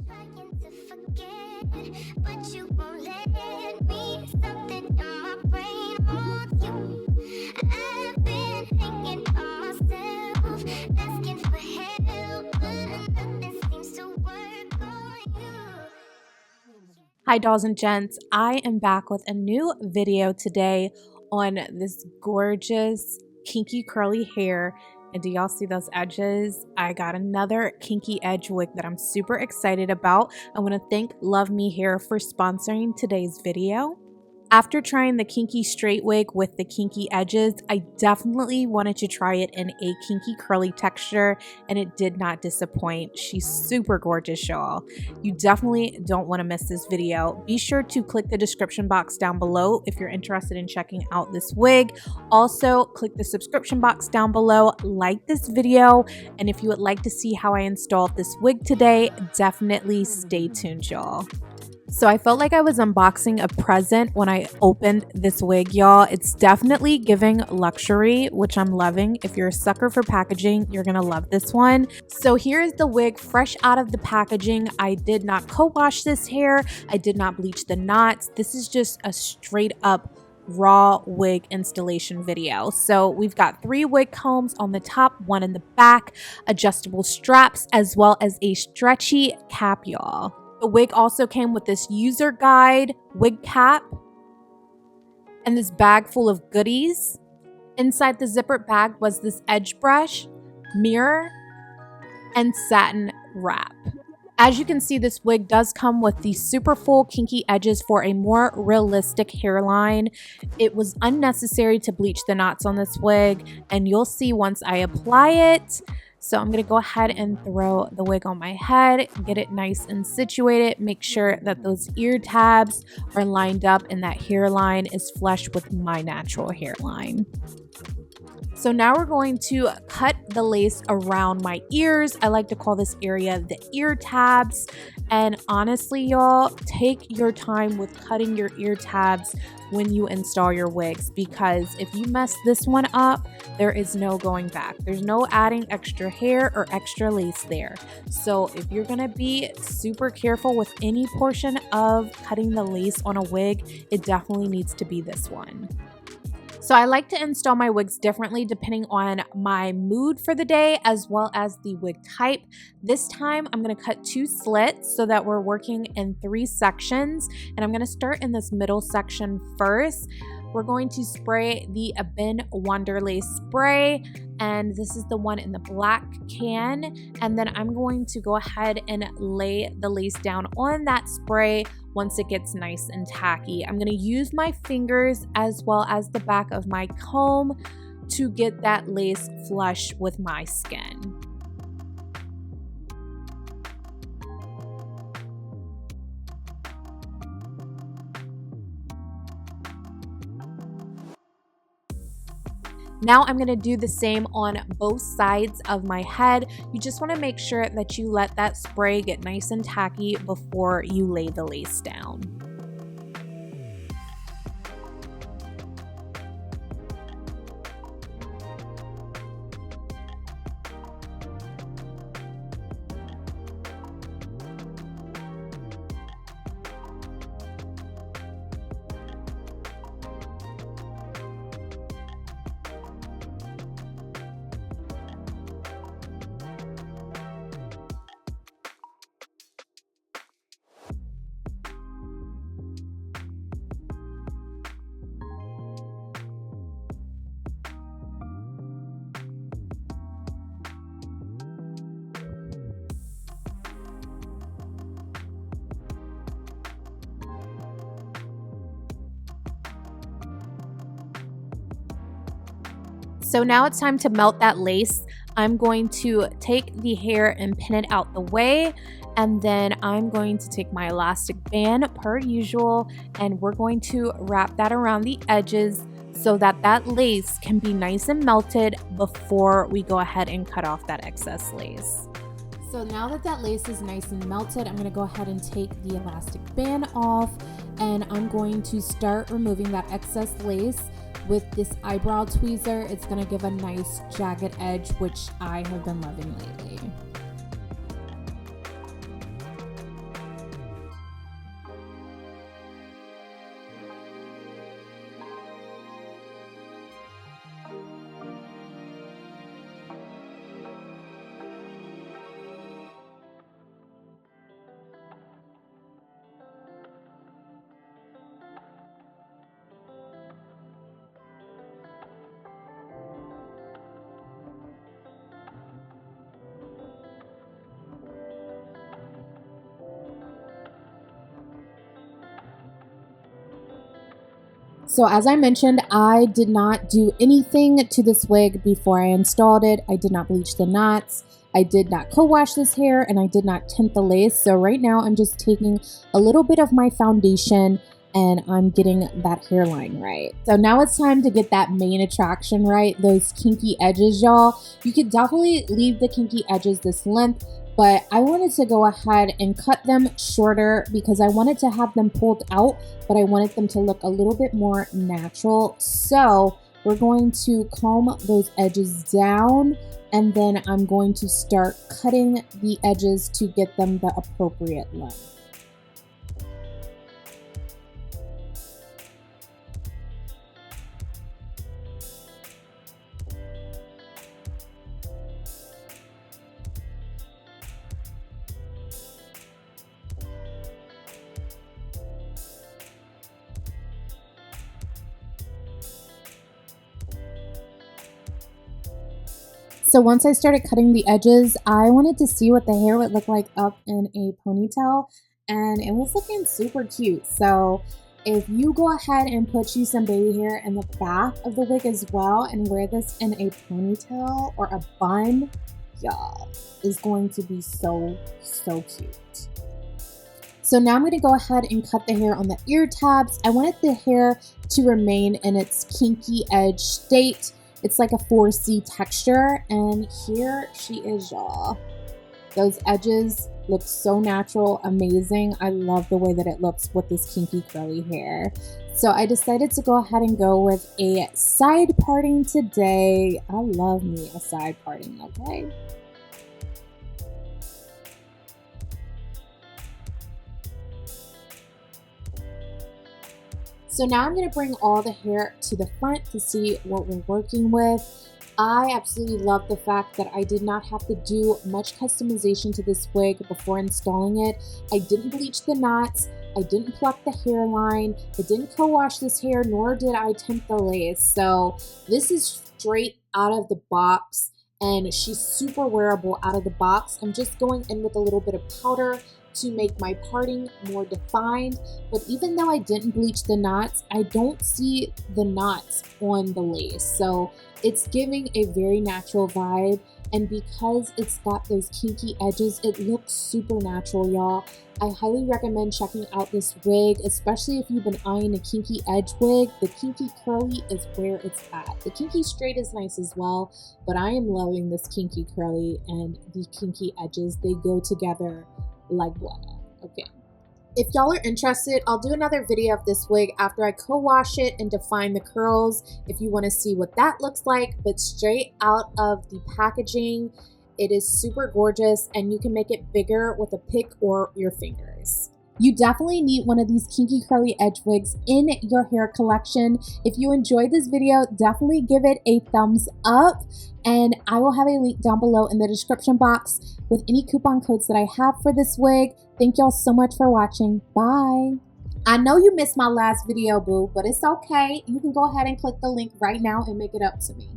Trying to forget, but you won't let me. Something in my brain wants you. I've been hanging on myself, asking for help, but nothing seems to work on you. Hi dolls and gents, I am back with a new video today on this gorgeous kinky curly hair. And do y'all see those edges? I got another kinky edge wig that I'm super excited about. I want to thank LuvMeHair for sponsoring today's video. After trying the kinky straight wig with the kinky edges, I definitely wanted to try it in a kinky curly texture, and it did not disappoint. She's super gorgeous, y'all. You definitely don't want to miss this video. Be sure to click the description box down below if you're interested in checking out this wig. Also, click the subscription box down below, like this video, and if you would like to see how I installed this wig today, definitely stay tuned, y'all. So I felt like I was unboxing a present when I opened this wig, y'all. It's definitely giving luxury, which I'm loving. If you're a sucker for packaging, you're gonna love this one. So here's the wig fresh out of the packaging. I did not co-wash this hair. I did not bleach the knots. This is just a straight up raw wig installation video. So we've got 3 wig combs on the top, 1 in the back, adjustable straps, as well as a stretchy cap, y'all. The wig also came with this user guide, wig cap, and this bag full of goodies. Inside the zippered bag was this edge brush, mirror, and satin wrap. As you can see, this wig does come with the super full kinky edges for a more realistic hairline. It was unnecessary to bleach the knots on this wig, and you'll see once I apply it. So I'm going to go ahead and throw the wig on my head, get it nice and situated, make sure that those ear tabs are lined up and that hairline is flush with my natural hairline. So now we're going to cut the lace around my ears. I like to call this area the ear tabs. And honestly, y'all, take your time with cutting your ear tabs when you install your wigs, because if you mess this one up, there is no going back. There's no adding extra hair or extra lace there. So if you're gonna be super careful with any portion of cutting the lace on a wig, it definitely needs to be this one. So I like to install my wigs differently depending on my mood for the day as well as the wig type. This time I'm going to cut 2 slits so that we're working in 3 sections, and I'm going to start in this middle section first. We're going to spray the Ben Wonderlace spray, and this is the one in the black can, and then I'm going to go ahead and lay the lace down on that spray once it gets nice and tacky. I'm going to use my fingers as well as the back of my comb to get that lace flush with my skin. Now I'm going to do the same on both sides of my head. You just want to make sure that you let that spray get nice and tacky before you lay the lace down. So now it's time to melt that lace. I'm going to take the hair and pin it out the way, and then I'm going to take my elastic band per usual, and we're going to wrap that around the edges so that that lace can be nice and melted before we go ahead and cut off that excess lace. So now that that lace is nice and melted, I'm going to go ahead and take the elastic band off, and I'm going to start removing that excess lace with this eyebrow tweezer. It's going to give a nice jagged edge, which I have been loving lately. So as I mentioned, I did not do anything to this wig before I installed it. I did not bleach the knots. I did not co-wash this hair, and I did not tint the lace. So right now I'm just taking a little bit of my foundation and I'm getting that hairline right. So now it's time to get that main attraction right, those kinky edges, y'all. You could definitely leave the kinky edges this length, but I wanted to go ahead and cut them shorter because I wanted to have them pulled out, but I wanted them to look a little bit more natural. So we're going to comb those edges down, and then I'm going to start cutting the edges to get them the appropriate length. So once I started cutting the edges, I wanted to see what the hair would look like up in a ponytail, and it was looking super cute. So if you go ahead and put you some baby hair in the back of the wig as well and wear this in a ponytail or a bun, y'all, is going to be so cute. So now I'm going to go ahead and cut the hair on the ear tabs. I wanted the hair to remain in its kinky edge state. It's like a 4C texture, and here she is, y'all. Those edges look so natural, amazing. I love the way that it looks with this kinky curly hair. So I decided to go ahead and go with a side parting today. I love me a side parting, okay? So now I'm going to bring all the hair to the front to see what we're working with. I absolutely love the fact that I did not have to do much customization to this wig before installing it. I didn't bleach the knots. I didn't pluck the hairline. I didn't co-wash this hair, nor did I tint the lace. So this is straight out of the box, and she's super wearable out of the box. I'm just going in with a little bit of powder to make my parting more defined, but even though I didn't bleach the knots, I don't see the knots on the lace, so it's giving a very natural vibe. And because it's got those kinky edges, it looks super natural, y'all. I highly recommend checking out this wig, especially if you've been eyeing a kinky edge wig. The kinky curly is where it's at. The kinky straight is nice as well, but I am loving this kinky curly and the kinky edges. They go together like butter. Okay. If y'all are interested, I'll do another video of this wig after I co-wash it and define the curls if you want to see what that looks like. But straight out of the packaging, it is super gorgeous, and you can make it bigger with a pick or your fingers. You definitely need one of these kinky curly edge wigs in your hair collection. If you enjoyed this video, definitely give it a thumbs up, and I will have a link down below in the description box with any coupon codes that I have for this wig. Thank y'all so much for watching. Bye. I know you missed my last video, boo, but it's okay. You can go ahead and click the link right now and make it up to me.